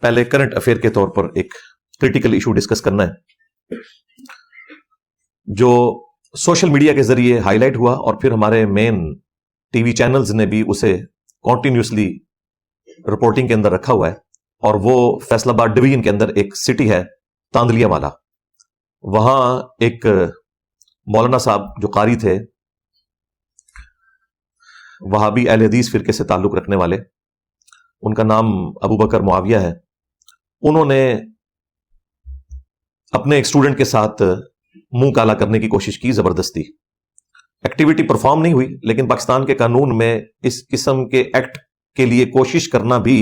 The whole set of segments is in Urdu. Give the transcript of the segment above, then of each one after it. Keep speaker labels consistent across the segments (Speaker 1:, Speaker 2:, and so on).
Speaker 1: پہلے کرنٹ افیئر کے طور پر ایک کریٹیکل ایشو ڈسکس کرنا ہے جو سوشل میڈیا کے ذریعے ہائی لائٹ ہوا اور پھر ہمارے مین ٹی وی چینلز نے بھی اسے کنٹینیوسلی رپورٹنگ کے اندر رکھا ہوا ہے. اور وہ فیصل آباد ڈویژن کے اندر ایک سٹی ہے تاندلیا والا. وہاں ایک مولانا صاحب جو قاری تھے, وہابی اہل حدیث فرقے سے تعلق رکھنے والے, ان کا نام ابو بکر معاویہ ہے. انہوں نے اپنے ایک اسٹوڈنٹ کے ساتھ منہ کالا کرنے کی کوشش کی زبردستی. ایکٹیویٹی پرفارم نہیں ہوئی, لیکن پاکستان کے قانون میں اس قسم کے ایکٹ کے لیے کوشش کرنا بھی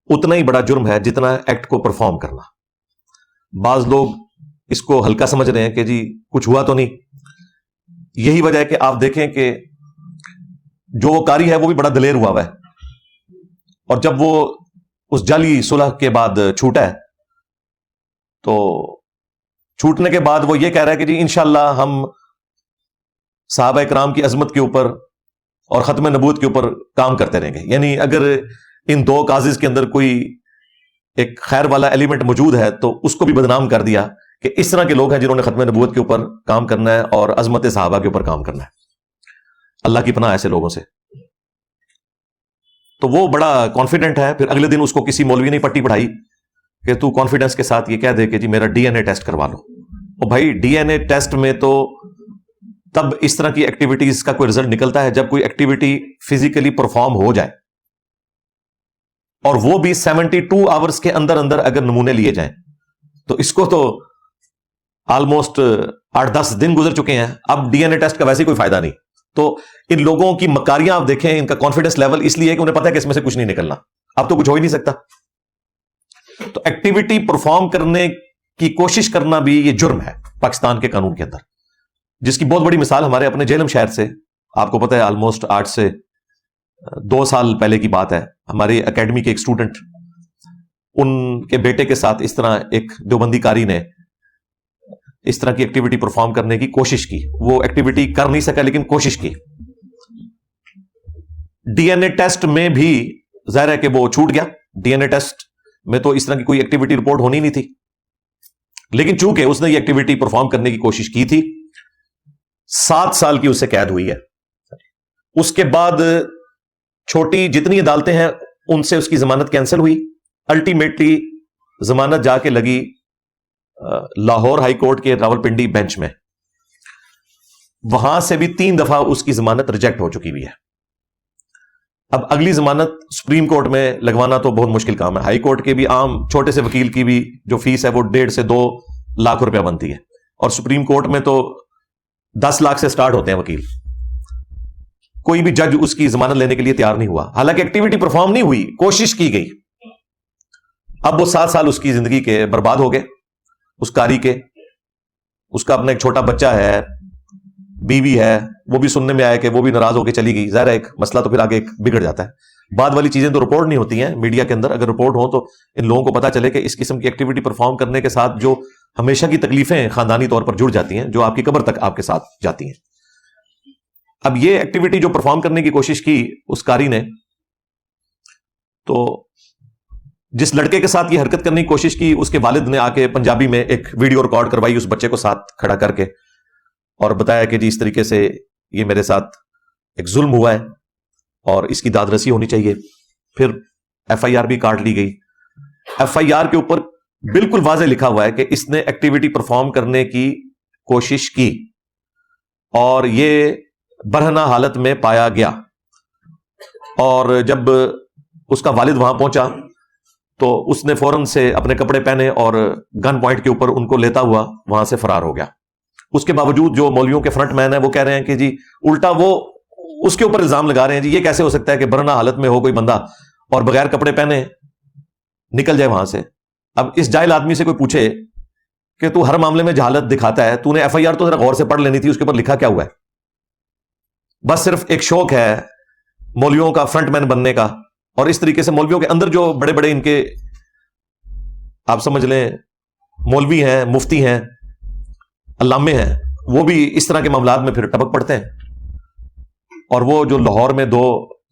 Speaker 1: اتنا ہی بڑا جرم ہے جتنا ایکٹ کو پرفارم کرنا. بعض لوگ اس کو ہلکا سمجھ رہے ہیں کہ جی کچھ ہوا تو نہیں. یہی وجہ ہے کہ آپ دیکھیں کہ جو وہ قاری ہے وہ بھی بڑا دلیر ہوا ہے, اور جب وہ اس جعلی صلح کے بعد چھوٹا ہے تو چھوٹنے کے بعد وہ یہ کہہ رہا ہے کہ جی انشاءاللہ ہم صحابہ کرام کی عظمت کے اوپر اور ختم نبوت کے اوپر کام کرتے رہیں گے. یعنی اگر ان دو کازز کے اندر کوئی ایک خیر والا ایلیمنٹ موجود ہے تو اس کو بھی بدنام کر دیا کہ اس طرح کے لوگ ہیں جنہوں نے ختم نبوت کے اوپر کام کرنا ہے اور عظمت صحابہ کے اوپر کام کرنا ہے. اللہ کی پناہ ایسے لوگوں سے. تو وہ بڑا کانفیڈنٹ ہے. پھر اگلے دن اس کو کسی مولوی نے پٹی پڑھائی کہ تو کانفیڈنس کے ساتھ یہ کہہ دے کہ جی میرا ڈی این اے ٹیسٹ کروا لو. اور بھائی ڈی این اے ٹیسٹ میں تو تب اس طرح کی ایکٹیویٹیز کا کوئی رزلٹ نکلتا ہے جب کوئی ایکٹیویٹی فزیکلی پرفارم ہو جائے, اور وہ بھی 72 آورز کے اندر اندر اگر نمونے لیے جائیں. تو اس کو تو آلموسٹ 8-10 دن گزر چکے ہیں, اب ڈی این اے ٹیسٹ کا ویسے کوئی فائدہ نہیں. تو ان لوگوں کی مکاریاں آپ دیکھیں, ان کا کانفیڈنس لیول اس لیے کہ انہیں پتا ہے کہ اس میں سے کچھ نہیں نکلنا, اب تو کچھ ہو ہی نہیں سکتا. تو ایکٹیویٹی پرفارم کرنے کی کوشش کرنا بھی یہ جرم ہے پاکستان کے قانون کے اندر, جس کی بہت بڑی مثال ہمارے اپنے جہلم شہر سے آپ کو پتا ہے. آلموسٹ 8 سے 2 سال پہلے کی بات ہے. ہماری اکیڈمی کے ایک اسٹوڈنٹ, ان کے بیٹے کے ساتھ اس طرح ایک دیوبندی قاری نے اس طرح کی ایکٹیویٹی پرفارم کرنے کی کوشش کی. وہ ایکٹیویٹی کر نہیں سکا لیکن کوشش کی. ڈی این اے ٹیسٹ میں بھی ظاہر ہے کہ وہ چھوٹ گیا. ڈی این اے ٹیسٹ میں تو اس طرح کی کوئی ایکٹیویٹی رپورٹ ہونی نہیں تھی, لیکن چونکہ اس نے یہ ایکٹیویٹی پرفارم کرنے کی کوشش کی تھی, 7 سال کی اس سے قید ہوئی ہے. اس کے بعد چھوٹی جتنی عدالتیں ہیں ان سے اس کی ضمانت کینسل ہوئی. الٹیمیٹلی ضمانت جا کے لگی لاہور ہائی کورٹ کے راولپنڈی بینچ میں. وہاں سے بھی 3 دفعہ اس کی ضمانت ریجیکٹ ہو چکی ہوئی ہے. اب اگلی ضمانت سپریم کورٹ میں لگوانا تو بہت مشکل کام ہے. ہائی کورٹ کے بھی عام چھوٹے سے وکیل کی بھی جو فیس ہے وہ 1.5 سے 2 لاکھ روپیہ بنتی ہے, اور سپریم کورٹ میں تو 10 لاکھ سے سٹارٹ ہوتے ہیں وکیل. کوئی بھی جج اس کی ضمانت لینے کے لیے تیار نہیں ہوا, حالانکہ ایکٹیویٹی پرفارم نہیں ہوئی, کوشش کی گئی. اب وہ 7 سال اس کی زندگی کے برباد ہو گئے اس قاری کے. اس کا اپنا ایک چھوٹا بچہ ہے, بیوی ہے, وہ بھی سننے میں آیا کہ وہ بھی ناراض ہو کے چلی گئی. ظاہر ہے ایک مسئلہ تو پھر آگے بگڑ جاتا ہے. بعد والی چیزیں تو رپورٹ نہیں ہوتی ہیں میڈیا کے اندر. اگر رپورٹ ہو تو ان لوگوں کو پتا چلے کہ اس قسم کی ایکٹیویٹی پرفارم کرنے کے ساتھ جو ہمیشہ کی تکلیفیں خاندانی طور پر جڑ جاتی ہیں, جو آپ کی قبر تک آپ کے ساتھ جاتی ہیں. اب یہ ایکٹیویٹی جو پرفارم کرنے کی کوشش کی اس قاری نے, تو جس لڑکے کے ساتھ یہ حرکت کرنے کی کوشش کی اس کے والد نے آ کے پنجابی میں ایک ویڈیو ریکارڈ کروائی اس بچے کو ساتھ کھڑا کر کے, اور بتایا کہ جی اس طریقے سے یہ میرے ساتھ ایک ظلم ہوا ہے اور اس کی داد رسی ہونی چاہیے. پھر ایف آئی آر بھی کاٹ لی گئی. ایف آئی آر کے اوپر بالکل واضح لکھا ہوا ہے کہ اس نے ایکٹیویٹی پرفارم کرنے کی کوشش کی اور یہ برہنہ حالت میں پایا گیا. اور جب اس کا والد وہاں پہنچا تو اس نے فوراً سے اپنے کپڑے پہنے اور گن پوائنٹ کے اوپر ان کو لیتا ہوا وہاں سے فرار ہو گیا. اس کے باوجود جو مولویوں کے فرنٹ مین ہیں وہ کہہ رہے ہیں کہ جی الٹا وہ اس کے اوپر الزام لگا رہے ہیں, جی یہ کیسے ہو سکتا ہے کہ برہنہ حالت میں ہو کوئی بندہ اور بغیر کپڑے پہنے نکل جائے وہاں سے. اب اس جاہل آدمی سے کوئی پوچھے کہ تو ہر معاملے میں جہالت دکھاتا ہے, تو نے ایف آئی آر تو ذرا غور سے پڑھ لینی تھی, اس کے اوپر لکھا کیا ہوا ہے. بس صرف ایک شوق ہے مولویوں کا فرنٹ مین بننے کا, اور اس طریقے سے مولویوں کے اندر جو بڑے بڑے ان کے آپ سمجھ لیں مولوی ہیں, مفتی ہیں, علامے ہیں, وہ بھی اس طرح کے معاملات میں پھر ٹپک پڑتے ہیں. اور وہ جو لاہور میں 2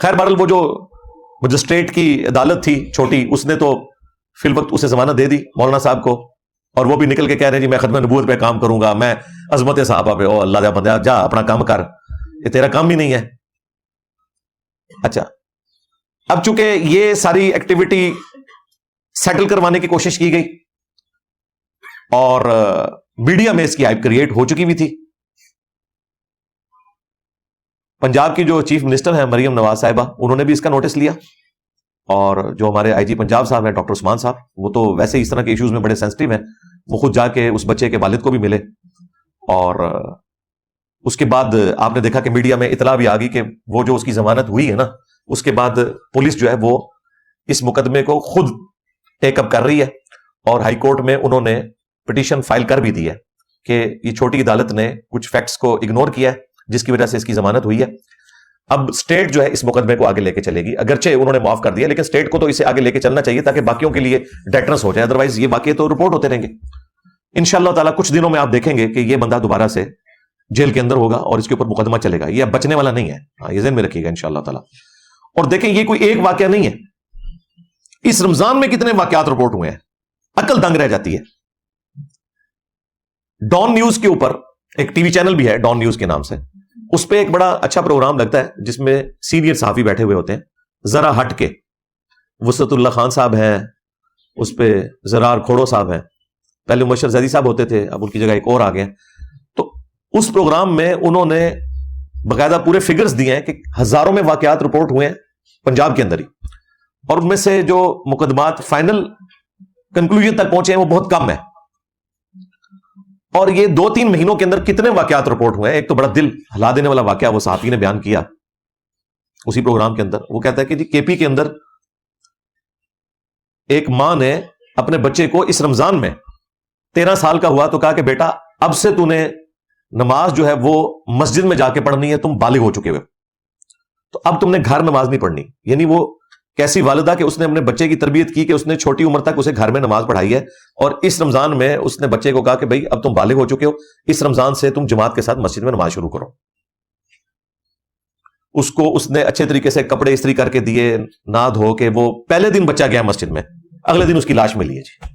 Speaker 1: خیر بہرحال وہ جو مجسٹریٹ کی عدالت تھی چھوٹی, اس نے تو فی الوقت اسے ضمانت دے دی مولانا صاحب کو, اور وہ بھی نکل کے کہہ رہے ہیں جی میں ختم نبوت پہ کام کروں گا, میں عظمت صحابہ پہ. او اللہ کا بندہ, جا اپنا کام کر, یہ تیرا کام ہی نہیں ہے. اچھا, اب چونکہ یہ ساری ایکٹیویٹی سیٹل کروانے کی کوشش کی گئی اور میڈیا میں اس کی ہائپ کریٹ ہو چکی ہوئی تھی. پنجاب کی جو چیف منسٹر ہیں مریم نواز صاحبہ, انہوں نے بھی اس کا نوٹس لیا, اور جو ہمارے آئی جی پنجاب صاحب ہیں ڈاکٹر عثمان صاحب, وہ تو ویسے اس طرح کے ایشوز میں بڑے سینسٹیو ہیں, وہ خود جا کے اس بچے کے والد کو بھی ملے, اور اس کے بعد آپ نے دیکھا کہ میڈیا میں اطلاع بھی آ گئی کہ وہ جو اس کی ضمانت ہوئی ہے نا, اس کے بعد پولیس جو ہے وہ اس مقدمے کو خود ٹیک اپ کر رہی ہے, اور ہائی کورٹ میں انہوں نے پٹیشن فائل کر بھی دی ہے کہ یہ چھوٹی عدالت نے کچھ فیکٹس کو اگنور کیا ہے جس کی وجہ سے اس کی ضمانت ہوئی ہے. اب اسٹیٹ جو ہے اس مقدمے کو آگے لے کے چلے گی, اگرچہ انہوں نے معاف کر دیا لیکن اسٹیٹ کو تو اسے آگے لے کے چلنا چاہیے تاکہ باقیوں کے لیے ڈیٹرنس ہو جائے, ادروائز یہ واقعے تو رپورٹ ہوتے رہیں گے. انشاءاللہ تعالیٰ کچھ دنوں میں آپ دیکھیں گے کہ یہ بندہ دوبارہ سے جیل کے اندر ہوگا اور اس کے اوپر مقدمہ چلے گا. یہ اب بچنے والا نہیں ہے, یہ ذہن میں رکھیے گا انشاءاللہ تعالیٰ. اور دیکھیں یہ کوئی ایک واقعہ نہیں ہے, اس رمضان میں کتنے واقعات رپورٹ ہوئے ہیں, عقل دنگ رہ جاتی ہے. ڈان نیوز کے اوپر ایک ٹی وی چینل بھی ہے ڈان نیوز کے نام سے, اس پہ ایک بڑا اچھا پروگرام لگتا ہے جس میں سینئر صحافی بیٹھے ہوئے ہوتے ہیں ذرا ہٹ کے. وسعت اللہ خان صاحب ہیں, اس پہ زرار کھوڑو صاحب ہیں, پہلے مبشر زیدی صاحب ہوتے تھے, اب ان کی جگہ ایک اور آ گئے. تو اس پروگرام میں انہوں نے باقاعدہ پورے فگرز دیے ہیں کہ ہزاروں میں واقعات رپورٹ ہوئے ہیں پنجاب کے اندر ہی, اور ان میں سے جو مقدمات فائنل کنکلوژن تک پہنچے ہیں وہ بہت کم ہے. اور یہ 2-3 مہینوں کے اندر کتنے واقعات رپورٹ ہوئے ہیں. ایک تو بڑا دل ہلا دینے والا واقعہ وہ صحافی نے بیان کیا اسی پروگرام کے اندر. وہ کہتا ہے کہ جی کے پی کے اندر ایک ماں نے اپنے بچے کو اس رمضان میں 13 سال کا ہوا تو کہا کہ بیٹا اب سے تو نے نماز جو ہے وہ مسجد میں جا کے پڑھنی ہے, تم بالغ ہو چکے ہوئے, تو اب تم نے گھر نماز نہیں پڑھنی. یعنی وہ کیسی والدہ کہ اس نے اپنے بچے کی تربیت کی کہ اس نے چھوٹی عمر تک اسے گھر میں نماز پڑھائی ہے, اور اس رمضان میں اس نے بچے کو کہا کہ بھائی اب تم بالغ ہو چکے ہو, اس رمضان سے تم جماعت کے ساتھ مسجد میں نماز شروع کرو. اس کو اس نے اچھے طریقے سے کپڑے استری کر کے دیے, نہا دھو کے. وہ پہلے دن بچہ گیا مسجد میں, اگلے دن اس کی لاش ملی ہے جی,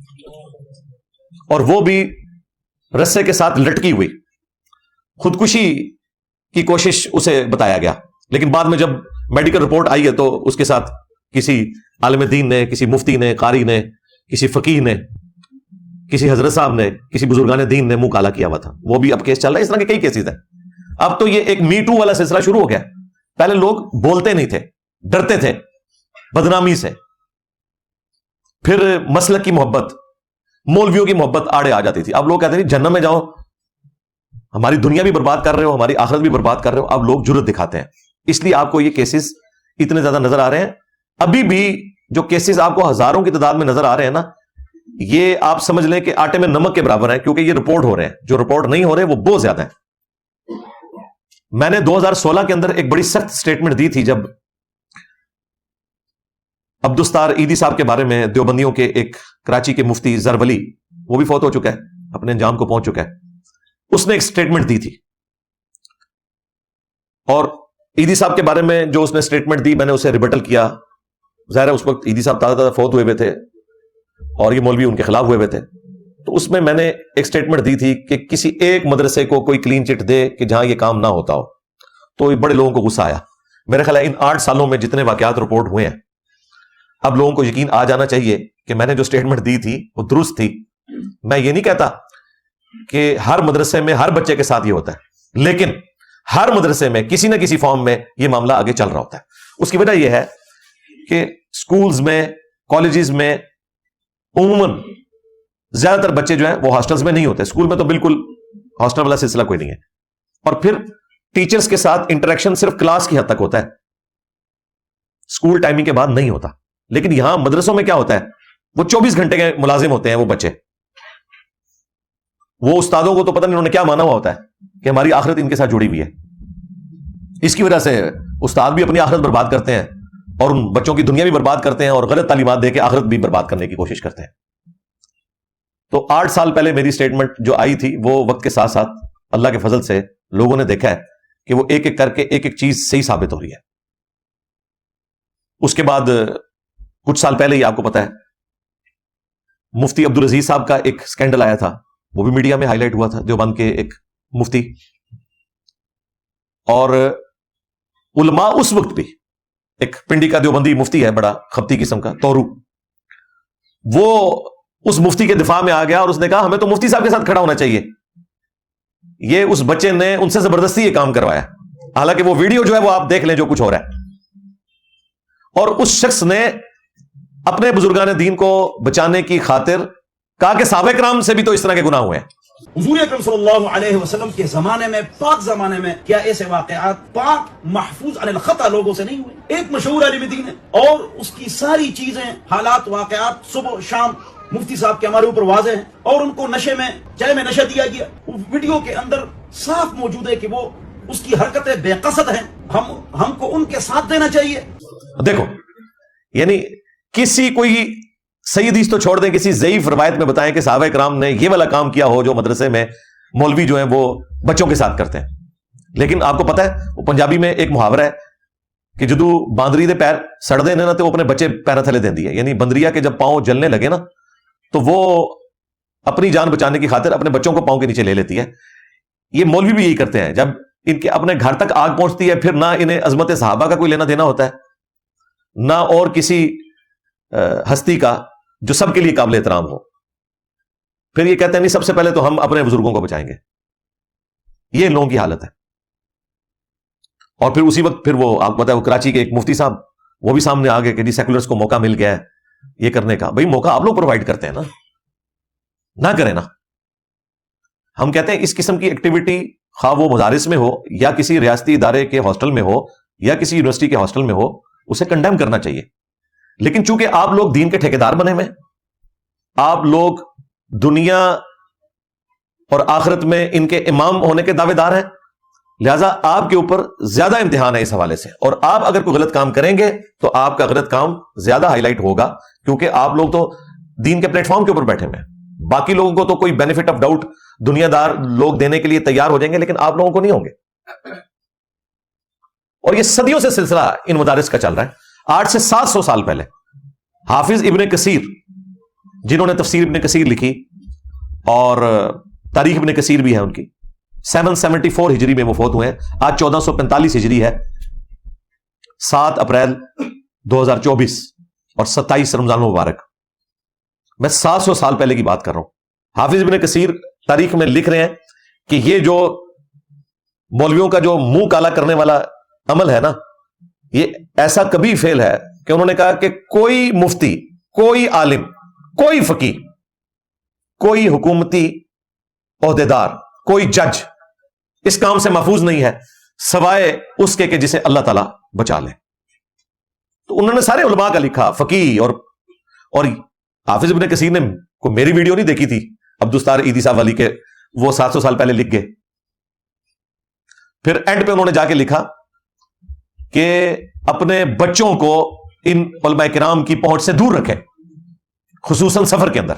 Speaker 1: اور وہ بھی رسے کے ساتھ لٹکی ہوئی. خودکشی کی کوشش اسے بتایا گیا, لیکن بعد میں جب میڈیکل رپورٹ آئی ہے تو اس کے ساتھ کسی عالم دین نے, کسی مفتی نے, قاری نے, کسی فقیہ نے, کسی حضرت صاحب نے, کسی بزرگان دین نے منہ کالا کیا ہوا تھا. وہ بھی اب کیس چل رہا ہے. اس طرح کے کئی کیسز ہیں. اب تو یہ ایک می ٹو والا سلسلہ شروع ہو گیا. پہلے لوگ بولتے نہیں تھے, ڈرتے تھے بدنامی سے, پھر مسلک کی محبت, مولویوں کی محبت آڑے آ جاتی تھی. اب لوگ کہتے ہیں جہنم میں جاؤ, ہماری دنیا بھی برباد کر رہے ہو, ہماری آخرت بھی برباد کر رہے ہو. اب لوگ جرت دکھاتے ہیں, اس لیے آپ کو یہ کیسز اتنے زیادہ نظر آ رہے ہیں. ابھی بھی جو کیسز آپ کو ہزاروں کی تعداد میں نظر آ رہے ہیں نا, یہ آپ سمجھ لیں کہ آٹے میں نمک کے برابر ہیں, کیونکہ یہ رپورٹ ہو رہے ہیں. جو رپورٹ نہیں ہو رہے وہ بہت زیادہ ہیں. میں نے 2016 کے اندر ایک بڑی سخت سٹیٹمنٹ دی تھی جب عبدالستار عیدی صاحب کے بارے میں, دیوبندیوں کے ایک کراچی کے مفتی زر ولی, وہ بھی فوت ہو چکا ہے, اپنے انجام کو پہنچ چکا ہے. اس نے ایک سٹیٹمنٹ دی تھی, اور عیدی صاحب کے بارے میں جو اس نے سٹیٹمنٹ دی میں نے اسے ریبٹل کیا. ظاہر ہے اس وقت عیدی صاحب تازہ فوت ہوئے تھے اور یہ مولوی ان کے خلاف ہوئے تھے. تو اس میں نے ایک سٹیٹمنٹ دی تھی کہ کسی ایک مدرسے کو کوئی کلین چٹ دے کہ جہاں یہ کام نہ ہوتا ہو. تو بڑے لوگوں کو غصہ آیا. میرے خیال ہے ان 8 سالوں میں جتنے واقعات رپورٹ ہوئے ہیں, اب لوگوں کو یقین آ جانا چاہیے کہ میں نے جو سٹیٹمنٹ دی تھی وہ درست تھی. میں یہ نہیں کہتا کہ ہر مدرسے میں ہر بچے کے ساتھ یہ ہوتا ہے, لیکن ہر مدرسے میں کسی نہ کسی فارم میں یہ معاملہ آگے چل رہا ہوتا ہے. اس کی وجہ یہ ہے کہ سکولز میں, کالجز میں عموماً زیادہ تر بچے جو ہیں وہ ہاسٹلز میں نہیں ہوتے. اسکول میں تو بالکل ہاسٹل والا سلسلہ کوئی نہیں ہے, اور پھر ٹیچرز کے ساتھ انٹریکشن صرف کلاس کی حد تک ہوتا ہے, اسکول ٹائمنگ کے بعد نہیں ہوتا. لیکن یہاں مدرسوں میں کیا ہوتا ہے, وہ 24 گھنٹے کے ملازم ہوتے ہیں وہ بچے. وہ استادوں کو تو پتہ نہیں انہوں نے کیا مانا ہوا ہوتا ہے کہ ہماری آخرت ان کے ساتھ جڑی ہوئی ہے. اس کی وجہ سے استاد بھی اپنی آخرت برباد کرتے ہیں, اور ان بچوں کی دنیا بھی برباد کرتے ہیں, اور غلط تعلیمات دے کے آخرت بھی برباد کرنے کی کوشش کرتے ہیں. تو 8 سال پہلے میری سٹیٹمنٹ جو آئی تھی وہ وقت کے ساتھ ساتھ اللہ کے فضل سے لوگوں نے دیکھا ہے کہ وہ ایک ایک کر کے ایک ایک چیز صحیح ثابت ہو رہی ہے. اس کے بعد کچھ سال پہلے ہی آپ کو پتا ہے مفتی عبدالعزیز صاحب کا ایک سکینڈل آیا تھا, وہ بھی میڈیا میں ہائی لائٹ ہوا تھا, دیوبند کے ایک مفتی. اور علماء اس وقت بھی, ایک پنڈی کا دیوبندی مفتی ہے بڑا خبتی قسم کا, تورو, وہ اس مفتی کے دفاع میں آ گیا اور اس نے کہا ہمیں تو مفتی صاحب کے ساتھ کھڑا ہونا چاہیے, یہ اس بچے نے ان سے زبردستی یہ کام کروایا. حالانکہ وہ ویڈیو جو ہے وہ آپ دیکھ لیں جو کچھ ہو رہا ہے. اور اس شخص نے اپنے بزرگان دین کو بچانے کی خاطر کہا کہ صحابہ کرام سے بھی تو اس طرح کے گناہ ہوئے ہیں.
Speaker 2: حضور اکرم صلی اللہ علیہ وسلم کے زمانے میں, پاک زمانے میں, کیا ایسے واقعات پاک محفوظ عن الخطا لوگوں سے نہیں ہوئے؟ ایک مشہور عالم دین ہے اور اس کی ساری چیزیں, حالات, واقعات صبح شام مفتی صاحب کے ہمارے اوپر واضح ہیں, اور ان کو نشے میں, چائے میں نشہ دیا گیا. ویڈیو کے اندر صاف موجود ہے کہ وہ اس کی حرکتیں بے قصد ہیں. ہم کو ان کے ساتھ دینا چاہیے.
Speaker 1: دیکھو, یعنی کسی کوئی صحیح حدیث تو چھوڑ دیں, کسی ضعیف روایت میں بتائیں کہ صحابہ کرام نے یہ والا کام کیا ہو جو مدرسے میں مولوی جو ہیں وہ بچوں کے ساتھ کرتے ہیں. لیکن آپ کو پتا ہے وہ پنجابی میں ایک محاورہ ہے کہ جدو باندری دے پیر سڑ دے نا تو وہ اپنے بچے پیر تھلے دین دی ہے. یعنی بندریا کے جب پاؤں جلنے لگے نا تو وہ اپنی جان بچانے کی خاطر اپنے بچوں کو پاؤں کے نیچے لے لیتی ہے. یہ مولوی بھی یہی کرتے ہیں, جب ان کے اپنے گھر تک آگ پہنچتی ہے پھر نہ انہیں عظمت صحابہ کا کوئی لینا دینا ہوتا ہے, نہ اور کسی ہستی کا جو سب کے لیے قابل احترام ہو. پھر یہ کہتے ہیں نہیں سب سے پہلے تو ہم اپنے بزرگوں کو بچائیں گے. یہ لوگوں کی حالت ہے. اور پھر اسی وقت پھر وہ آپ کو پتا ہے وہ کراچی کے ایک مفتی صاحب وہ بھی سامنے آ گئے کہ جی سیکولرز کو موقع مل گیا ہے یہ کرنے کا. بھائی موقع آپ لوگ پرووائڈ کرتے ہیں نا, نہ کریں نا. ہم کہتے ہیں اس قسم کی ایکٹیویٹی خواہ وہ مدارس میں ہو یا کسی ریاستی ادارے کے ہاسٹل میں ہو یا کسی یونیورسٹی کے ہاسٹل میں ہو, اسے کنڈیم کرنا چاہیے. لیکن چونکہ آپ لوگ دین کے ٹھیکیدار بنے ہوئے, آپ لوگ دنیا اور آخرت میں ان کے امام ہونے کے دعوے دار ہیں, لہذا آپ کے اوپر زیادہ امتحان ہے اس حوالے سے. اور آپ اگر کوئی غلط کام کریں گے تو آپ کا غلط کام زیادہ ہائی لائٹ ہوگا, کیونکہ آپ لوگ تو دین کے پلیٹ فارم کے اوپر بیٹھے ہوئے ہیں. باقی لوگوں کو تو کوئی بینیفٹ آف ڈاؤٹ دنیا دار لوگ دینے کے لیے تیار ہو جائیں گے, لیکن آپ لوگوں کو نہیں ہوں گے. اور یہ صدیوں سے سلسلہ ان مدارس کا چل رہا ہے. 800 سے 700 سال پہلے حافظ ابن کثیر, جنہوں نے تفسیر ابن کثیر لکھی اور تاریخ ابن کثیر بھی ہے ان کی, 774 ہجری میں وہ فوت ہوئے ہیں. آج 1445 ہجری ہے, 7 اپریل 2024 اور 27 رمضان المبارک. میں 700 سال پہلے کی بات کر رہا ہوں. حافظ ابن کثیر تاریخ میں لکھ رہے ہیں کہ یہ جو مولویوں کا جو منہ کالا کرنے والا عمل ہے نا, یہ ایسا کبھی فیل ہے کہ انہوں نے کہا کہ کوئی مفتی, کوئی عالم, کوئی فقیہ, کوئی حکومتی عہدیدار, کوئی جج اس کام سے محفوظ نہیں ہے سوائے اس کے کہ جسے اللہ تعالیٰ بچا لے. تو انہوں نے سارے علماء کا لکھا, فقیہ اور حافظ ابن کثیر نے کوئی میری ویڈیو نہیں دیکھی تھی عبدالستار عیدی صاحب والی کے, وہ 700 سال پہلے لکھ گئے. پھر اینڈ پہ انہوں نے جا کے لکھا کہ اپنے بچوں کو ان علماء کرام کی پہنچ سے دور رکھیں, خصوصاً سفر کے اندر.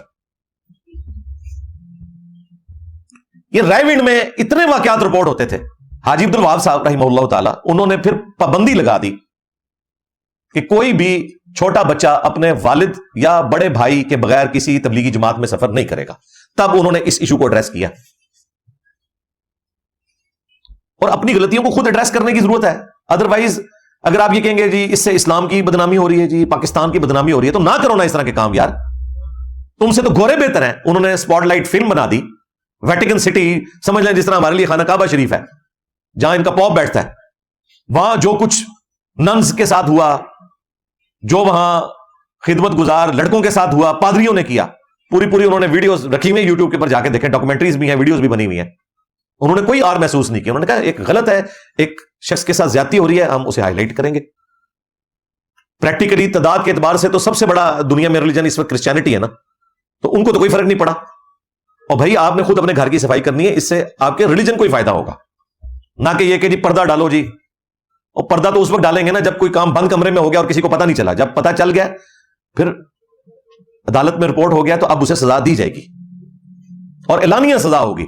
Speaker 1: یہ رائے ونڈ میں اتنے واقعات رپورٹ ہوتے تھے. حاجی عبد الوہاب صاحب رحمہ اللہ تعالی, انہوں نے پھر پابندی لگا دی کہ کوئی بھی چھوٹا بچہ اپنے والد یا بڑے بھائی کے بغیر کسی تبلیغی جماعت میں سفر نہیں کرے گا. تب انہوں نے اس ایشو کو ایڈریس کیا. اور اپنی غلطیوں کو خود ایڈریس کرنے کی ضرورت ہے. ادروائز اگر آپ یہ کہیں گے جی اس سے اسلام کی بدنامی ہو رہی ہے, جی پاکستان کی بدنامی ہو رہی ہے, تو نہ کرو نا اس طرح کے کام یار. تم سے تو گورے بہتر ہیں. انہوں نے اسپاٹ لائٹ فلم بنا دی, ویٹیکن سٹی سمجھ لیں جس طرح ہمارے لیے خانہ کعبہ شریف ہے, جہاں ان کا پاپ بیٹھتا ہے. وہاں جو کچھ ننز کے ساتھ ہوا, جو وہاں خدمت گزار لڑکوں کے ساتھ ہوا, پادریوں نے کیا, پوری انہوں نے ویڈیوز رکھی ہوئی ہیں یوٹیوب کے اوپر, جا کے دیکھیں, ڈاکومنٹریز بھی ہیں, ویڈیوز بھی بنی ہوئی ہیں. انہوں نے کوئی اور محسوس نہیں کیا. انہوں نے کہا ایک غلط ہے, ایک شخص کے ساتھ زیادتی ہو رہی ہے, ہم اسے ہائی لائٹ کریں گے. پریکٹیکلی تعداد کے اعتبار سے تو سب سے بڑا دنیا میں ریلیجن اس وقت کرسچینٹی ہے نا, تو ان کو تو کوئی فرق نہیں پڑا. اور بھائی آپ نے خود اپنے گھر کی صفائی کرنی ہے, اس سے آپ کے ریلیجن کو ہی فائدہ ہوگا, نہ کہ یہ کہ جی پردہ ڈالو جی. اور پردہ تو اس وقت ڈالیں گے نا جب کوئی کام بند کمرے میں ہو گیا اور کسی کو پتہ نہیں چلا. جب پتہ چل گیا پھر عدالت میں رپورٹ ہو گیا تو اب اسے سزا دی جائے گی اور اعلانیہ سزا ہوگی.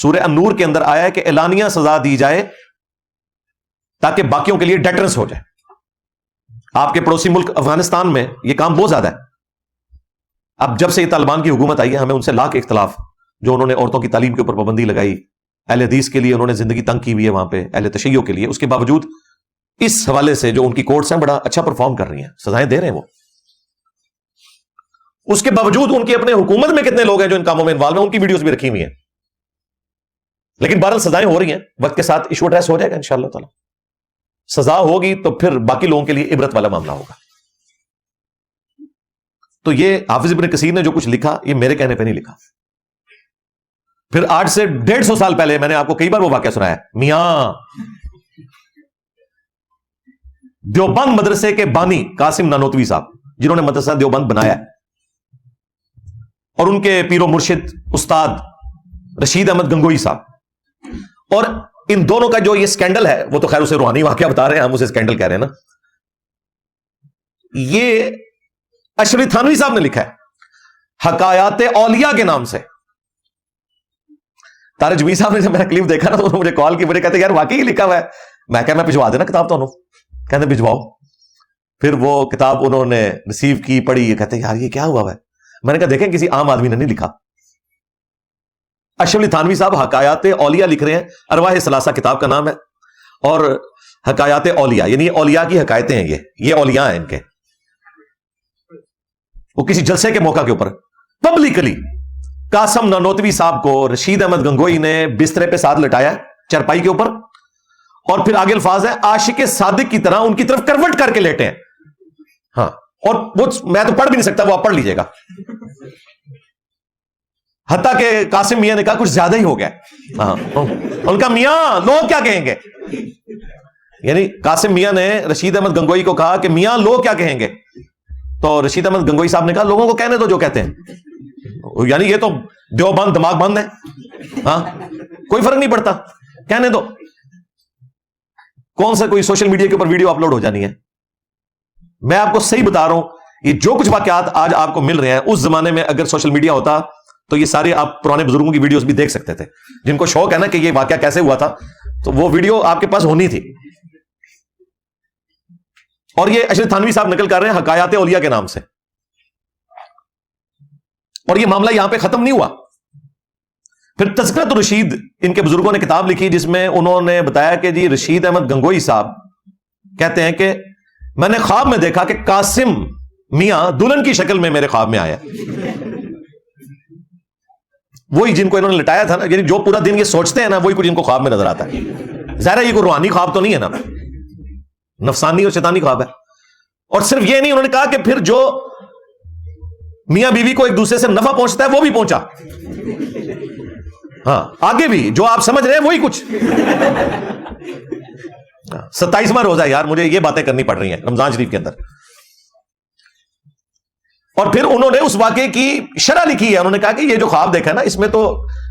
Speaker 1: سورہ النور کے اندر آیا ہے کہ اعلانیہ سزا دی جائے تاکہ باقیوں کے لیے ڈیٹرنس ہو جائے. آپ کے پڑوسی ملک افغانستان میں یہ کام بہت زیادہ ہے. اب جب سے یہ طالبان کی حکومت آئی ہے ہمیں ان سے لاکھ اختلاف, جو انہوں نے عورتوں کی تعلیم کے اوپر پابندی لگائی, اہل حدیث کے لیے انہوں نے زندگی تنگ کی ہوئی ہے وہاں پہ, اہل تشیع کے لیے, اس کے باوجود اس حوالے سے جو ان کی کورٹس ہیں بڑا اچھا پرفارم کر رہی ہیں, سزائیں دے رہے ہیں وہ. اس کے باوجود ان کی اپنے حکومت میں کتنے لوگ ہیں جو ان کاموں میں انوالو ہیں, ان کی ویڈیوز بھی رکھی ہوئی ہیں. لیکن بہرحال سزائیں ہو رہی ہیں, وقت کے ساتھ ایشو ایڈریس ہو جائے گا انشاءاللہ تعالی. سزا ہوگی تو پھر باقی لوگوں کے لیے عبرت والا معاملہ ہوگا. تو یہ حافظ ابن کثیر نے جو کچھ لکھا یہ میرے کہنے پہ نہیں لکھا. پھر آج سے 150 سال پہلے میں نے آپ کو کئی بار وہ واقعہ سنایا, میاں دیوبند مدرسے کے بانی قاسم نانوتوی صاحب, جنہوں نے مدرسہ دیوبند بنایا, اور ان کے پیر و مرشد استاد رشید احمد گنگوئی صاحب. اور ان دونوں کا جو یہ سکینڈل ہے, وہ تو خیر اسے روحانی واقعہ بتا رہے ہیں, ہم اسے سکینڈل کہہ رہے ہیں نا. یہ اشرف تھانوی صاحب نے لکھا ہے حکایات اولیاء کے نام سے. طارق جمیل صاحب نے جب میرا کلپ دیکھا نا تو انہوں نے مجھے کال کی, بڑے کہتے یار واقعی لکھا ہوا ہے. میں کہا میں بھجوا دینا کتاب تو کہتے بھجواؤ. پھر وہ کتاب انہوں نے ریسیو کی, پڑھی, کہتے یار یہ کیا ہوا ہے. میں نے کہا دیکھیں کسی عام آدمی نے نہیں لکھا. اشرف تھانوی صاحب حکایات اولیاء لکھ رہے ہیں, ارواح ثلاثہ کتاب کا نام ہے, اور حکایات اولیاء یعنی اولیاء کی حکایتیں ہیں. یہ اولیاء ہیں ان کے. وہ کسی جلسے کے موقع کے اوپر پبلکلی قاسم نانوتوی صاحب کو رشید احمد گنگوئی نے بسترے پہ ساتھ لٹایا چرپائی کے اوپر, اور پھر آگے الفاظ ہے عاشق صادق کی طرح ان کی طرف کروٹ کر کے لیٹے ہیں. ہاں, اور وہ میں تو پڑھ بھی نہیں سکتا, وہ آپ پڑھ لیجئے گا. حتیٰ کہ قاسم میاں نے کہا کچھ زیادہ ہی ہو گیا. ہاں, ان کا میاں لوگ کیا کہیں گے, یعنی قاسم میاں نے رشید احمد گنگوئی کو کہا کہ میاں لوگ کیا کہیں گے. تو رشید احمد گنگوئی صاحب نے کہا لوگوں کو کہنے دو جو کہتے ہیں, یعنی یہ تو دیوبند دماغ بند ہے, ہاں کوئی فرق نہیں پڑتا, کہنے دو. کون سا کوئی سوشل میڈیا کے اوپر ویڈیو اپلوڈ ہو جانی ہے. میں آپ کو صحیح بتا رہا ہوں, یہ جو کچھ واقعات آج آپ کو مل رہے ہیں, اس زمانے میں اگر سوشل میڈیا ہوتا تو یہ سارے آپ پرانے بزرگوں کی ویڈیوز بھی دیکھ سکتے تھے. جن کو شوق ہے نا کہ یہ واقعہ کیسے ہوا تھا, تو وہ ویڈیو آپ کے پاس ہونی تھی. اور یہ اشرف تھانوی صاحب نقل کر رہے ہیں حکایات اولیاء کے نام سے. اور یہ معاملہ یہاں پہ ختم نہیں ہوا. پھر تذکرۃ الرشید ان کے بزرگوں نے کتاب لکھی, جس میں انہوں نے بتایا کہ جی رشید احمد گنگوئی صاحب کہتے ہیں کہ میں نے خواب میں دیکھا کہ قاسم میاں دلہن کی شکل میں میرے خواب میں آیا. وہی جن کو انہوں نے لٹایا تھا نا, یعنی جو پورا دن یہ سوچتے ہیں نا, وہی کچھ ان کو خواب میں نظر آتا ہے. ظاہر ہے یہ کوئی روحانی خواب تو نہیں ہے نا, نفسانی اور شیطانی خواب ہے. اور صرف یہ نہیں, انہوں نے کہا کہ پھر جو میاں بیوی کو ایک دوسرے سے نفع پہنچتا ہے وہ بھی پہنچا. ہاں, آگے بھی جو آپ سمجھ رہے ہیں وہی کچھ. 27واں روزہ یار, مجھے یہ باتیں کرنی پڑ رہی ہیں رمضان شریف کے اندر. اور پھر انہوں نے اس واقعے کی شرح لکھی ہے. انہوں نے کہا کہ یہ جو خواب دیکھا نا, اس میں تو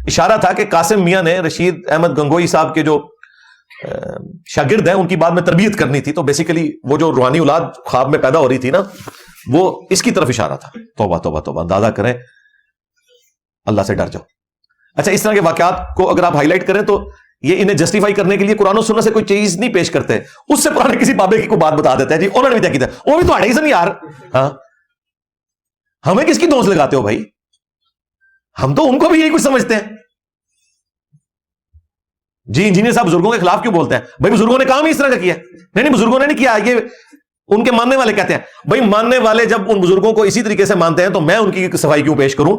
Speaker 1: اشارہ تھا کہ قاسم میاں نے رشید احمد گنگوئی صاحب کے جو شاگرد ہیں ان کی بعد میں تربیت کرنی تھی, تو بیسیکلی وہ جو روحانی اولاد خواب میں پیدا ہو رہی تھی نا, وہ اس کی طرف اشارہ تھا. توبہ توبہ توبہ, اندازہ کریں, اللہ سے ڈر جاؤ. اچھا, اس طرح کے واقعات کو اگر آپ ہائی لائٹ کریں تو یہ انہیں جسٹیفائی کرنے کے لیے قرآن و سنت سے کوئی چیز نہیں پیش کرتے, اس سے پرانے کسی بابے کی کوئی بات بتا دیتے ہیں جی انہوں نے بھی کیا کیا, وہ بھی تو ہی سے نہیں یار. ہاں, ہمیں کس کی دوست لگاتے ہو بھائی, ہم تو ان کو بھی یہی کچھ سمجھتے ہیں. جی انجینئر صاحب بزرگوں کے خلاف کیوں بولتے ہیں بھائی, بزرگوں نے کام ہی اس طرح کا کیا. نہیں بزرگوں نے نہیں کیا, یہ ان کے ماننے والے کہتے ہیں. بھائی ماننے والے جب ان بزرگوں کو اسی طریقے سے مانتے ہیں تو میں ان کی صفائی کیوں پیش کروں.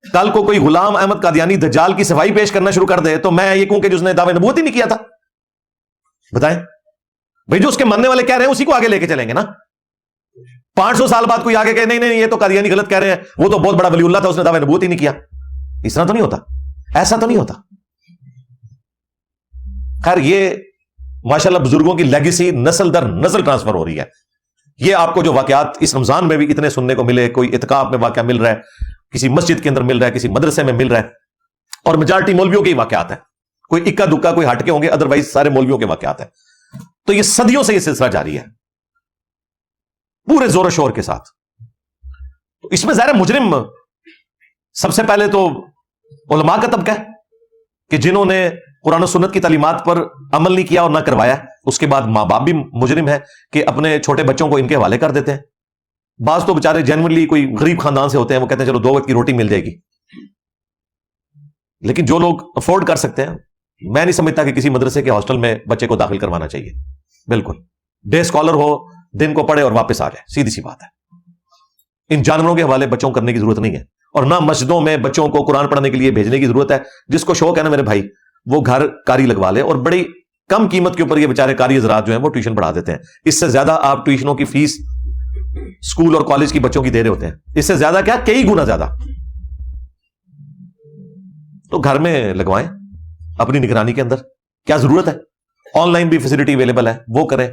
Speaker 1: کل کو کوئی غلام احمد قادیانی دجال کی صفائی پیش کرنا شروع کر دے تو میں یہ کہوں کہ جس نے دعوے نبوت ہی نہیں کیا تھا. بتائیں بھائی, جو اس کے ماننے والے کہہ رہے ہیں اسی کو آگے لے کے چلیں گے نا. 500 سال بعد کوئی آگے کہ نہیں یہ تو قادیانی غلط کہہ رہے ہیں, وہ تو بہت بڑا ولی اللہ تھا, اس نے دعوے نبوت ہی نہیں کیا. اس طرح تو نہیں ہوتا, ایسا تو نہیں ہوتا. خیر, یہ ماشاءاللہ بزرگوں کی لیگیسی نسل در نسل ٹرانسفر ہو رہی ہے. یہ آپ کو جو واقعات اس رمضان میں بھی اتنے سننے کو ملے, کوئی اعتکاف میں واقعہ مل رہا ہے, کسی مسجد کے اندر مل رہا ہے, کسی مدرسے میں مل رہا ہے, اور میجارٹی مولویوں کے ہی واقعات ہیں. کوئی اکا دکا کوئی ہٹ کے ہوں گے, ادروائز سارے مولویوں کے واقعات ہیں. تو یہ صدیوں سے یہ سلسلہ جاری ہے پورے زور و شور کے ساتھ. تو اس میں ظاہر مجرم سب سے پہلے تو علماء کا طبقہ ہے, کہ جنہوں نے قرآن و سنت کی تعلیمات پر عمل نہیں کیا اور نہ کروایا، اس کے بعد ماں باپ بھی مجرم ہے کہ اپنے چھوٹے بچوں کو ان کے حوالے کر دیتے ہیں۔ بعض تو بےچارے جنرلی کوئی غریب خاندان سے ہوتے ہیں، وہ کہتے ہیں چلو 2 وقت کی روٹی مل جائے گی، لیکن جو لوگ افورڈ کر سکتے ہیں، میں نہیں سمجھتا کہ کسی مدرسے کے ہاسٹل میں بچے کو داخل کروانا چاہیے۔ بالکل ڈے اسکالر ہو، دن کو پڑھے اور واپس آ جائے، سیدھی سی بات ہے۔ ان جانوروں کے حوالے بچوں کو کرنے کی ضرورت نہیں ہے، اور نہ مسجدوں میں بچوں کو قرآن پڑھنے کے لیے بھیجنے کی ضرورت ہے۔ جس کو شوق ہے نا میرے بھائی، وہ گھر کاری لگوا لے، اور بڑی کم قیمت کے اوپر یہ بیچارے کاری حضرات جو ہیں وہ ٹیوشن پڑھا دیتے ہیں۔ اس سے زیادہ آپ ٹیوشنوں کی فیس اسکول اور کالج کی بچوں کی دے رہے ہوتے ہیں، اس سے زیادہ کیا، کئی گنا زیادہ۔ تو گھر میں لگوائیں اپنی نگرانی کے اندر، کیا ضرورت ہے؟ آن لائن بھی فیسلٹی اویلیبل ہے، وہ کریں۔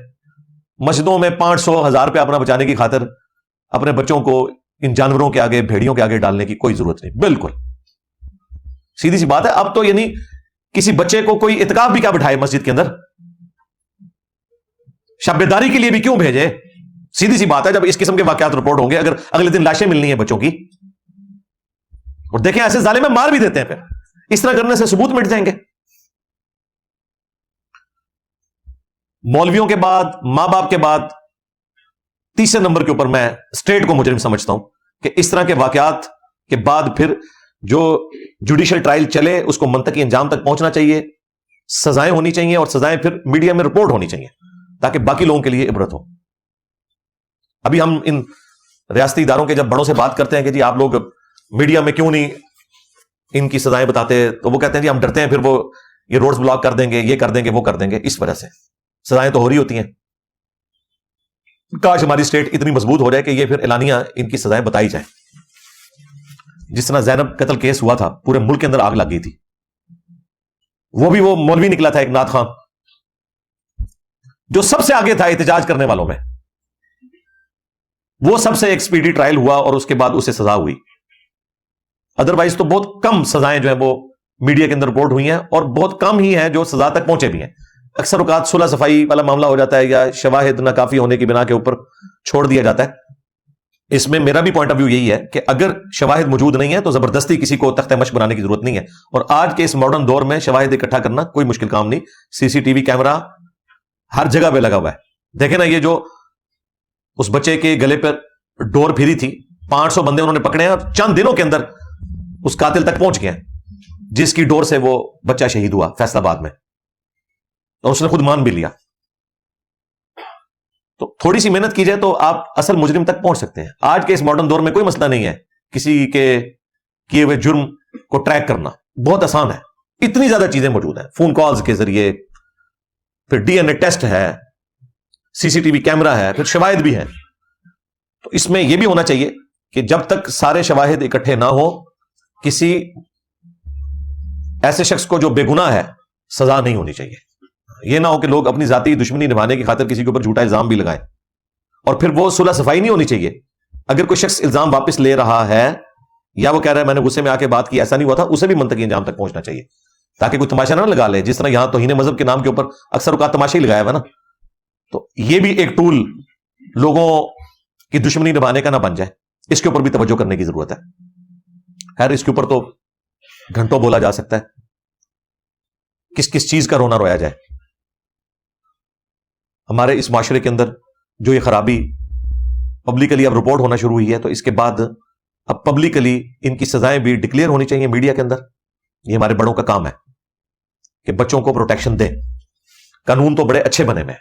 Speaker 1: مسجدوں میں 500,000 روپے اپنا بچانے کی خاطر اپنے بچوں کو ان جانوروں کے آگے، بھیڑیوں کے آگے ڈالنے کی کوئی ضرورت نہیں، بالکل سیدھی سی بات ہے۔ اب تو یعنی کسی بچے کو کوئی اعتکاف بھی کیا بٹھائے مسجد کے اندر، شب بیداری کے لیے بھی کیوں بھیجے؟ سیدھی سی بات ہے، جب اس قسم کے واقعات رپورٹ ہوں گے، اگر اگلے دن لاشیں ملنی ہیں بچوں کی، اور دیکھیں ایسے ظالم میں مار بھی دیتے ہیں، پھر اس طرح کرنے سے ثبوت مٹ جائیں گے۔ مولویوں کے بعد، ماں باپ کے بعد، تیسرے نمبر کے اوپر میں اسٹیٹ کو مجرم سمجھتا ہوں کہ اس طرح کے واقعات کے بعد پھر جو جوڈیشل ٹرائل چلے اس کو منطقی انجام تک پہنچنا چاہیے، سزائیں ہونی چاہیے، اور سزائیں پھر میڈیا میں رپورٹ ہونی چاہیے تاکہ باقی لوگوں کے لیے عبرت ہو۔ ابھی ہم ان ریاستی اداروں کے جب بڑوں سے بات کرتے ہیں کہ جی آپ لوگ میڈیا میں کیوں نہیں ان کی سزائیں بتاتے، تو وہ کہتے ہیں جی ہم ڈرتے ہیں پھر وہ یہ روڈز بلاک کر دیں گے، یہ کر دیں گے، وہ کر دیں گے، اس وجہ سے سزائیں تو ہو رہی ہوتی ہیں۔ کاش ہماری اسٹیٹ اتنی مضبوط ہو جائے کہ یہ پھر اعلانیہ ان کی سزائیں بتائی جائیں۔ جس طرح زینب قتل کیس ہوا تھا، پورے ملک کے اندر آگ لگ گئی تھی، وہ بھی وہ مولوی نکلا تھا ایک نعت خان جو سب سے آگے تھا احتجاج کرنے والوں میں، وہ سب سے ایک سپیڈی ٹرائل ہوا اور اس کے بعد اسے سزا ہوئی۔ ادروائز تو بہت کم سزائیں جو ہیں وہ میڈیا کے اندر رپورٹ ہوئی ہیں، اور بہت کم ہی ہیں جو سزا تک پہنچے بھی ہیں۔ اکثر اوقات صلح صفائی والا معاملہ ہو جاتا ہے، یا شواہد ناکافی ہونے کی بنا کے اوپر چھوڑ دیا جاتا ہے۔ اس میں میرا بھی پوائنٹ آف ویو یہی ہے کہ اگر شواہد موجود نہیں ہے تو زبردستی کسی کو تختہ مشق بنانے کی ضرورت نہیں ہے، اور آج کے اس ماڈرن دور میں شواہد اکٹھا کرنا کوئی مشکل کام نہیں۔ سی سی ٹی وی کیمرہ ہر جگہ پہ لگا ہوا ہے۔ دیکھیں نا، یہ جو اس بچے کے گلے پر ڈور پھری تھی، 500 بندے انہوں نے پکڑے ہیں، اور چند دنوں کے اندر اس قاتل تک پہنچ گئے ہیں جس کی ڈور سے وہ بچہ شہید ہوا فیصل آباد میں، اور اس نے خود مان بھی لیا۔ تو تھوڑی سی محنت کی جائے تو آپ اصل مجرم تک پہنچ سکتے ہیں۔ آج کے اس ماڈرن دور میں کوئی مسئلہ نہیں ہے کسی کے کیے ہوئے جرم کو ٹریک کرنا، بہت آسان ہے۔ اتنی زیادہ چیزیں موجود ہیں، فون کالز کے ذریعے، پھر ڈی این اے ٹیسٹ ہے، سی سی ٹی وی کیمرہ ہے، پھر شواہد بھی ہیں۔ تو اس میں یہ بھی ہونا چاہیے کہ جب تک سارے شواہد اکٹھے نہ ہو، کسی ایسے شخص کو جو بے گناہ ہے سزا نہیں ہونی چاہیے۔ یہ نہ ہو کہ لوگ اپنی ذاتی دشمنی نبھانے کی خاطر کسی کے اوپر جھوٹا الزام بھی لگائیں، اور پھر وہ صلح صفائی نہیں ہونی چاہیے۔ اگر کوئی شخص الزام واپس لے رہا ہے، یا وہ کہہ رہا ہے میں نے غصے میں آ کے بات کی، ایسا نہیں ہوا تھا، اسے بھی منطقی انجام تک پہنچنا چاہیے تاکہ کوئی تماشا نہ لگا لے۔ جس طرح یہاں توہین مذہب کے نام کے اوپر اکثر اوقات تماشا ہی لگایا ہوا نا، تو یہ بھی ایک ٹول لوگوں کی دشمنی نبھانے کا نہ بن جائے، اس کے اوپر بھی توجہ کرنے کی ضرورت ہے۔ خیر، اس کے اوپر تو گھنٹوں بولا جا سکتا ہے، کس کس چیز کا رونا رویا جائے۔ ہمارے اس معاشرے کے اندر جو یہ خرابی پبلکلی اب رپورٹ ہونا شروع ہوئی ہے، تو اس کے بعد اب پبلکلی ان کی سزائیں بھی ڈکلیئر ہونی چاہیے میڈیا کے اندر۔ یہ ہمارے بڑوں کا کام ہے کہ بچوں کو پروٹیکشن دیں۔ قانون تو بڑے اچھے بنے ہوئے ہیں،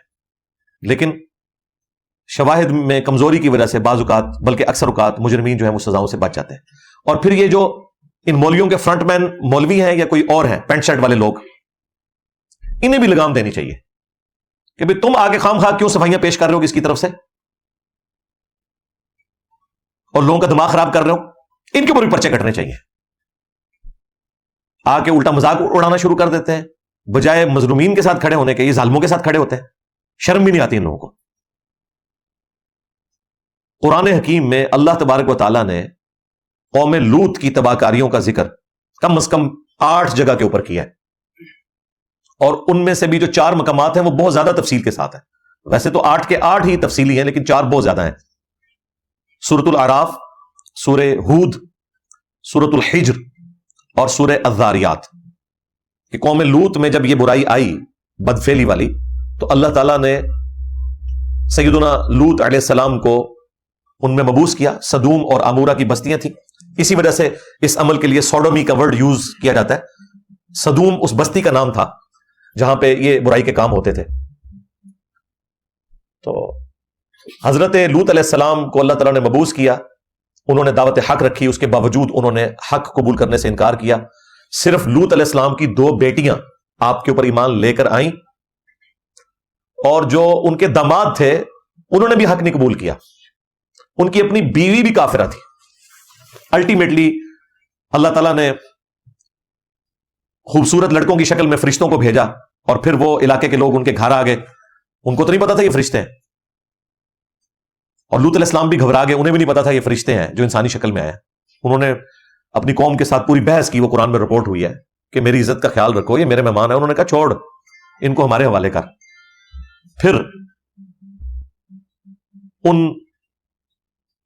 Speaker 1: لیکن شواہد میں کمزوری کی وجہ سے بعض اوقات، بلکہ اکثر اوقات، مجرمین جو ہیں وہ سزاؤں سے بچ جاتے ہیں۔ اور پھر یہ جو ان مولویوں کے فرنٹ مین مولوی ہیں یا کوئی اور ہیں، پینٹ شرٹ والے لوگ، انہیں بھی لگام دینی چاہیے کہ بھئی تم آگے خام خواہ کیوں صفائیاں پیش کر رہے ہو کس کی طرف سے، اور لوگوں کا دماغ خراب کر رہے ہو، ان کے اوپر بھی پرچے کٹنے چاہیے۔ آ کے الٹا مذاق اڑانا شروع کر دیتے ہیں، بجائے مظلومین کے ساتھ کھڑے ہونے کے یہ ظالموں کے ساتھ کھڑے ہوتے ہیں۔ شرم بھی نہیں آتی ان لوگوں کو۔ قرآن حکیم میں اللہ تبارک و تعالیٰ نے قوم لوط کی تباہ کاریوں کا ذکر کم از کم 8 جگہ کے اوپر کیا ہے، اور ان میں سے بھی جو 4 مقامات ہیں وہ بہت زیادہ تفصیل کے ساتھ ہیں۔ ویسے تو 8 کے 8 ہی تفصیلی ہیں، لیکن 4 بہت زیادہ ہیں۔ سورۃ الاعراف، سورہ ہود، سورۃ الحجر اور سورہ الذاریات۔ کہ قوم لوط میں جب یہ برائی آئی بدفعلی والی تو اللہ تعالیٰ نے سیدنا لوط علیہ السلام کو ان میں مبعوث کیا. سدوم اور عمورہ کی بستیاں تھیں, اسی وجہ سے اس عمل کے لیے سوڈومی کا ورڈ یوز کیا جاتا ہے. سدوم اس بستی کا نام تھا جہاں پہ یہ برائی کے کام ہوتے تھے. تو حضرت لوط علیہ السلام کو اللہ تعالیٰ نے مبعوث کیا, انہوں نے دعوت حق رکھی, اس کے باوجود انہوں نے حق قبول کرنے سے انکار کیا. صرف لوط علیہ السلام کی 2 بیٹیاں آپ کے اوپر ایمان لے کر آئیں, اور جو ان کے داماد تھے انہوں نے بھی حق نہیں قبول کیا. ان کی اپنی بیوی بھی کافرہ تھی. الٹیمیٹلی اللہ تعالیٰ نے خوبصورت لڑکوں کی شکل میں فرشتوں کو بھیجا, اور پھر وہ علاقے کے لوگ ان کے گھر آ گئے. ان کو تو نہیں پتا تھا یہ فرشتے ہیں, اور لوط علیہ السلام بھی گھبرا گئے, انہیں بھی نہیں پتا تھا یہ فرشتے ہیں جو انسانی شکل میں آئے. انہوں نے اپنی قوم کے ساتھ پوری بحث کی, وہ قرآن میں رپورٹ ہوئی ہے کہ میری عزت کا خیال رکھو, یہ میرے مہمان ہیں. انہوں نے کہا چھوڑ ان کو ہمارے حوالے کر. پھر ان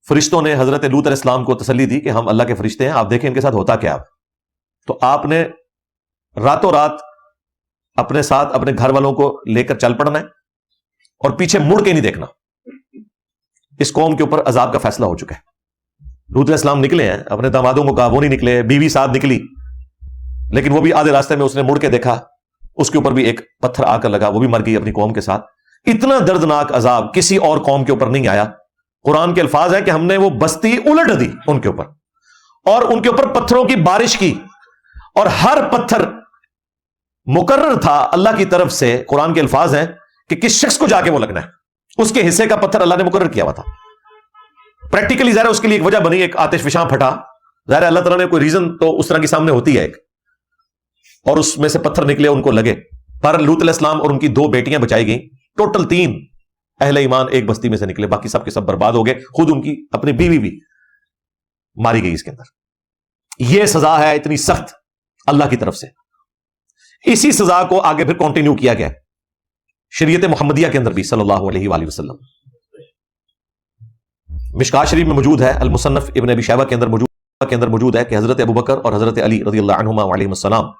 Speaker 1: فرشتوں نے حضرت لوط علیہ السلام کو تسلی دی کہ ہم اللہ کے فرشتے ہیں, آپ دیکھیں ان کے ساتھ ہوتا کیا. تو آپ نے راتوں رات اپنے ساتھ اپنے گھر والوں کو لے کر چل پڑنا ہے, اور پیچھے مڑ کے نہیں دیکھنا. اس قوم کے اوپر عذاب کا فیصلہ ہو چکا ہے. لوط علیہ السلام نکلے ہیں, اپنے دامادوں کو کہا, وہ نہیں نکلے. بیوی ساتھ نکلی, لیکن وہ بھی آدھے راستے میں اس نے مڑ کے دیکھا, اس کے اوپر بھی ایک پتھر آ کر لگا, وہ بھی مر گئی اپنی قوم کے ساتھ. اتنا دردناک عذاب کسی اور قوم کے اوپر نہیں آیا. قرآن کے الفاظ ہیں کہ ہم نے وہ بستی الٹ دی ان کے اوپر, اور ان کے اوپر پتھروں کی بارش کی, اور ہر پتھر مقرر تھا اللہ کی طرف سے. قرآن کے الفاظ ہیں کہ کس شخص کو جا کے وہ لگنا ہے, اس کے حصے کا پتھر اللہ نے مقرر کیا ہوا تھا. پریکٹیکلی ظاہر اس کے لیے ایک وجہ بنی, ایک آتش فشاں پھٹا, ظاہر اللہ تعالیٰ نے کوئی ریزن تو اس طرح کی سامنے ہوتی ہے ایک, اور اس میں سے پتھر نکلے, ان کو لگے. پر لوط علیہ السلام اور ان کی 2 بیٹیاں بچائی گئیں. ٹوٹل 3 اہل ایمان ایک بستی میں سے نکلے, باقی سب کے سب برباد ہو گئے. خود ان کی اپنی بیوی بھی ماری گئی اس کے اندر. یہ سزا ہے اتنی سخت اللہ کی طرف سے. اسی سزا کو آگے پھر کنٹینیو کیا گیا شریعت محمدیہ کے اندر بھی صلی اللہ علیہ وآلہ وسلم. مشکات شریف میں موجود ہے, المصنف ابن ابی شیبہ کے اندر موجود ہے کہ حضرت ابوبکر اور حضرت علی رضی اللہ عنہما علیہم السلام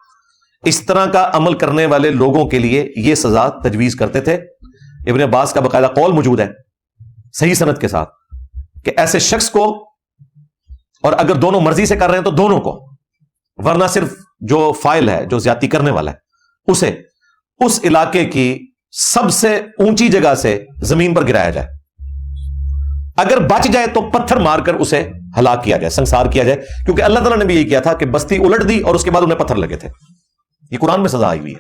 Speaker 1: اس طرح کا عمل کرنے والے لوگوں کے لیے یہ سزا تجویز کرتے تھے. ابن عباس کا باقاعدہ قول موجود ہے صحیح سند کے ساتھ کہ ایسے شخص کو, اور اگر دونوں مرضی سے کر رہے ہیں تو دونوں کو, ورنہ صرف جو فاعل ہے, جو زیادتی کرنے والا ہے, اسے اس علاقے کی سب سے اونچی جگہ سے زمین پر گرایا جائے. اگر بچ جائے تو پتھر مار کر اسے ہلاک کیا جائے, سنسار کیا جائے. کیونکہ اللہ تعالیٰ نے بھی یہ کیا تھا کہ بستی الٹ دی اور اس کے بعد انہیں پتھر لگے تھے. یہ قرآن میں سزا آئی ہوئی ہے.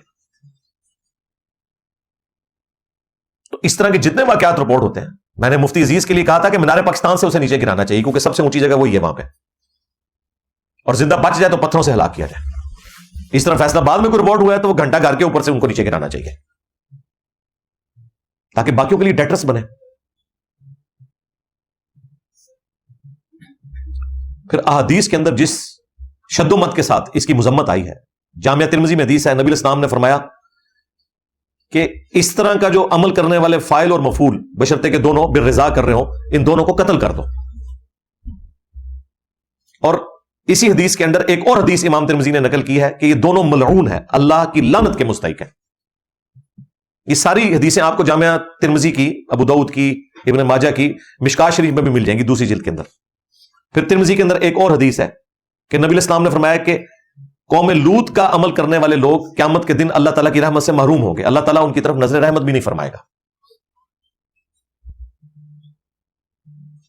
Speaker 1: تو اس طرح کے جتنے واقعات رپورٹ ہوتے ہیں, میں نے مفتی عزیز کے لیے کہا تھا کہ مینار پاکستان سے اسے نیچے گرانا چاہیے, کیونکہ سب سے اونچی جگہ وہی ہے وہاں پہ, اور زندہ بچ جائے تو پتھروں سے ہلاک کیا جائے. اس طرح فیصلہ بعد میں کوئی رپورٹ ہوا ہے تو وہ گھنٹہ گھر کے اوپر سے ان کو نیچے گرانا چاہیے, تاکہ باقیوں کے لیے ڈیٹرس بنے. پھر احادیث کے اندر جس شد و مت کے ساتھ اس کی مذمت آئی ہے, جامعہ ترمذی میں حدیث ہے, نبی الاسلام نے فرمایا کہ اس طرح کا جو عمل کرنے والے فاعل اور مفعول, بشرطے کہ دونوں بالرضا کر رہے ہوں, ان دونوں کو قتل کر دو. اور اسی حدیث کے اندر ایک اور حدیث امام ترمذی نے نقل کی ہے کہ یہ دونوں ملعون ہیں, اللہ کی لعنت کے مستحق ہیں. یہ ساری حدیثیں آپ کو جامعہ ترمذی کی, ابو داؤد کی, ابن ماجہ کی, مشکات شریف میں بھی مل جائیں گی دوسری جلد کے اندر. پھر ترمذی کے اندر ایک اور حدیث ہے کہ نبی الاسلام نے فرمایا کہ قوم لوط کا عمل کرنے والے لوگ قیامت کے دن اللہ تعالیٰ کی رحمت سے محروم ہوں گے, اللہ تعالیٰ ان کی طرف نظر رحمت بھی نہیں فرمائے گا.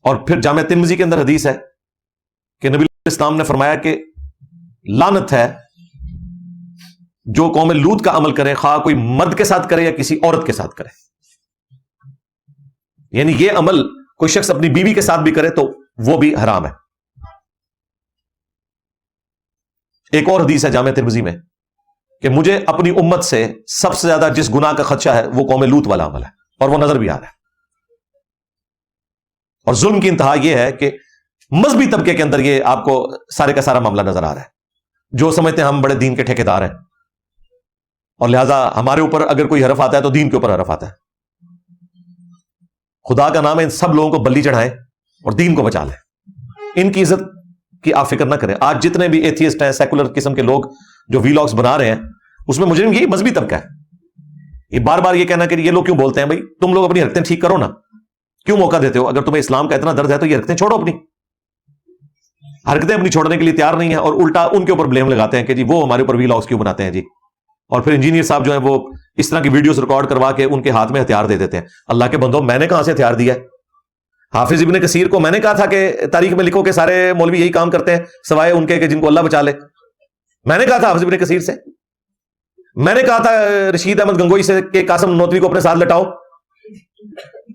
Speaker 1: اور پھر جامعہ ترمذی کے اندر حدیث ہے کہ نبی الاسلام نے فرمایا کہ لعنت ہے جو قوم لوط کا عمل کرے, خواہ کوئی مرد کے ساتھ کرے یا کسی عورت کے ساتھ کرے. یعنی یہ عمل کوئی شخص اپنی بیوی کے ساتھ بھی کرے تو وہ بھی حرام ہے. ایک اور حدیث ہے جامعہ ترمذی میں کہ مجھے اپنی امت سے سب سے زیادہ جس گناہ کا خدشہ ہے وہ قوم لوط والا عمل ہے, اور وہ نظر بھی آ رہا ہے. اور ظلم کی انتہا یہ ہے کہ مذہبی طبقے کے اندر یہ آپ کو سارے کا سارا معاملہ نظر آ رہا ہے, جو سمجھتے ہیں ہم بڑے دین کے ٹھیکیدار ہیں, اور لہٰذا ہمارے اوپر اگر کوئی حرف آتا ہے تو دین کے اوپر حرف آتا ہے. خدا کا نام ہے, ان سب لوگوں کو بلی چڑھائیں اور دین کو بچا لیں. ان کی عزت کی آپ فکر نہ کریں. آج جتنے بھی ایتھیسٹ ہیں, سیکولر قسم کے لوگ جو ویلاگز بنا رہے ہیں, اس میں مجرم یہی مذہبی طبقہ ہے. یہ بار بار یہ کہنا کہ یہ لوگ کیوں بولتے ہیں بھائی تم لوگ اپنی حرکتیں ٹھیک کرو نا, کیوں موقع دیتے ہو؟ اگر تمہیں اسلام کا اتنا درد ہے تو یہ حرکتیں چھوڑو, اپنی حرکتیں اپنی چھوڑنے کے لیے تیار نہیں ہیں, اور الٹا ان کے اوپر بلیم لگاتے ہیں کہ جی وہ ہمارے اوپر ویلاگز کیوں بناتے ہیں جی. اور پھر انجینئر صاحب جو ہیں وہ اس طرح کی ویڈیوز ریکارڈ کروا کے ان کے ہاتھ میں ہتھیار دے دیتے ہیں. اللہ کے بندو, میں نے کہاں سے ہتھیار دیا ہے؟ حافظ ابن کثیر کو میں نے کہا تھا کہ تاریخ میں لکھو کہ سارے مولوی یہی کام کرتے ہیں سوائے ان کے کہ جن کو اللہ بچا لے. میں نے کہا تھا حافظ ابن کثیر سے, میں نے کہا تھا رشید احمد گنگوئی سے کہ قاسم نوتوی کو اپنے ساتھ لٹاؤ,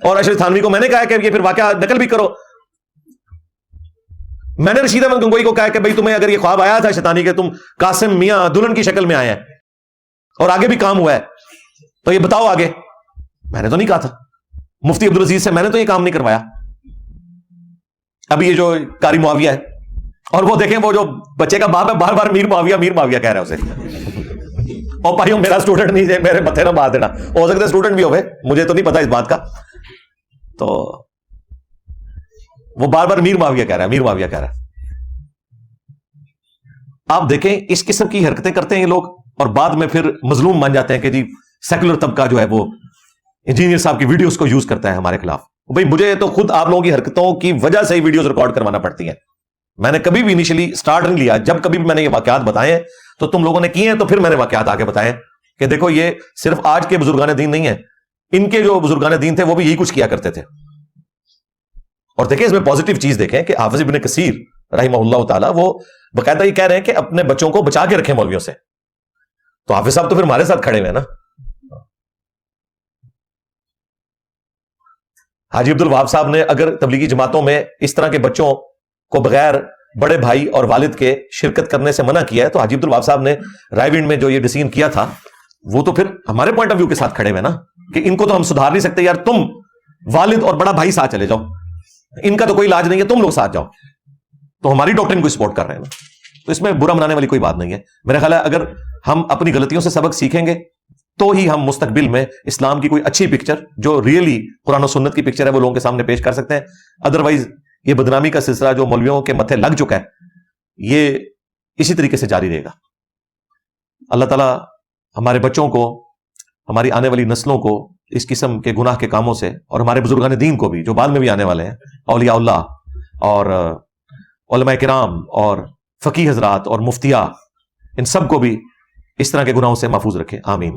Speaker 1: اور اشرف تھانوی کو میں نے کہا کہ یہ پھر واقعہ نقل بھی کرو. میں نے رشید احمد گنگوئی کو کہا کہ بھائی تمہیں اگر یہ خواب آیا تھا شیطانی کہ تم قاسم میاں دلہن کی شکل میں آئے ہیں اور آگے بھی کام ہوا ہے تو یہ بتاؤ آگے. میں نے تو نہیں کہا تھا. مفتی عبدالعزیز سے میں نے تو یہ کام نہیں کروایا. ابھی یہ جو قاری معاویہ ہے, اور وہ دیکھیں وہ جو بچے کا باپ ہے بار بار میر معاویہ کہہ رہا ہے اسے. اور بھائیوں میرا اسٹوڈنٹ نہیں ہے, میرے متھے نہ مار دینا, ہو سکتا ہے اسٹوڈنٹ بھی ہوئے, مجھے تو نہیں پتا اس بات کا. تو وہ بار بار میر معاویہ کہہ رہا ہے. آپ دیکھیں اس قسم کی حرکتیں کرتے ہیں یہ لوگ, اور بعد میں پھر مظلوم مان جاتے ہیں کہ جی سیکولر طبقہ جو ہے وہ انجینئر صاحب کی ویڈیوز کو یوز کرتا ہے ہمارے خلاف. بھائی مجھے تو خود آپ لوگوں کی حرکتوں کی وجہ سے ہی ویڈیوز ریکارڈ کروانا پڑتی ہیں. میں نے کبھی بھی انیشلی سٹارٹ نہیں لیا, جب کبھی بھی میں نے یہ واقعات بتائے ہیں تو تم لوگوں نے کیے ہیں, تو پھر میں نے واقعات آگے بتائے کہ دیکھو یہ صرف آج کے بزرگان دین نہیں ہیں, ان کے جو بزرگان دین تھے وہ بھی یہی کچھ کیا کرتے تھے. اور دیکھیں اس میں پازیٹیو چیز دیکھیں کہ حافظ ابن کثیر رحمہ اللہ تعالیٰ وہ باقاعدہ یہ کہہ رہے ہیں کہ اپنے بچوں کو بچا کے رکھیں مولویوں سے. تو حافظ صاحب تو پھر ہمارے ساتھ کھڑے ہوئے ہیں نا. حاجی عبد الوہاب صاحب نے اگر تبلیغی جماعتوں میں اس طرح کے بچوں کو بغیر بڑے بھائی اور والد کے شرکت کرنے سے منع کیا ہے, تو حاجی عبد الوہاب صاحب نے رائے ونڈ میں جو یہ ڈیسیژن کیا تھا وہ تو پھر ہمارے پوائنٹ آف ویو کے ساتھ کھڑے ہوئے نا, کہ ان کو تو ہم سدھار نہیں سکتے یار, تم والد اور بڑا بھائی ساتھ چلے جاؤ, ان کا تو کوئی علاج نہیں ہے, تم لوگ ساتھ جاؤ. تو ہماری ڈاکٹرین کو سپورٹ کر رہے ہیں نا, تو اس میں برا منانے والی کوئی بات نہیں ہے. میرا خیال ہے اگر ہم اپنی غلطیوں سے سبق سیکھیں گے تو ہی ہم مستقبل میں اسلام کی کوئی اچھی پکچر جو ریئلی قرآن و سنت کی پکچر ہے وہ لوگوں کے سامنے پیش کر سکتے ہیں. ادروائز یہ بدنامی کا سلسلہ جو مولویوں کے متھے لگ چکا ہے یہ اسی طریقے سے جاری رہے گا. اللہ تعالیٰ ہمارے بچوں کو, ہماری آنے والی نسلوں کو اس قسم کے گناہ کے کاموں سے, اور ہمارے بزرگان دین کو بھی جو بعد میں بھی آنے والے ہیں, اولیاء اللہ اور علماء کرام اور فقیہ حضرات اور مفتیاء, ان سب کو بھی اس طرح کے گناہوں سے محفوظ رکھے. آمین.